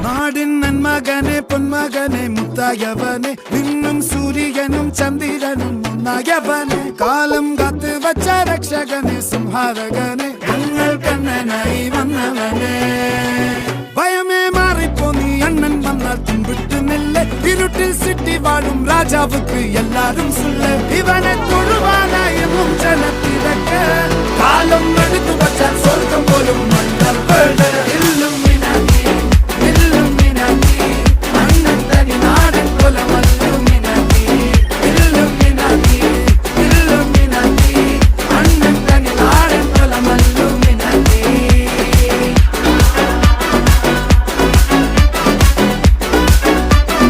നാടിൻ നന്മകനെ പൊന്മകനെ മുത്തായവനെ നിന്നും സൂര്യനും ചന്ദ്രനും ഒന്നായവനെ കാലം കാത്ത് വച്ച രക്ഷകനെ സംഹാരകനെ ഞങ്ങൾ കണ്ണനായി വന്നവനെ ഭയമേ മാറിപ്പോ നീ അണ്ണൻ വന്നാൽ തുമ്പിട്ട് നില്ല ഇരുട്ടിൽ സിറ്റി വാഴും രാജാവുക്ക് എല്ലാരും സുല്ല ഇവനെ തൊഴുവാനായെന്നും ജനത്തിരക്ക് കാലം എടുത്തു വച്ചാൽ സ്വർഗം പോലും മണ്ണൽ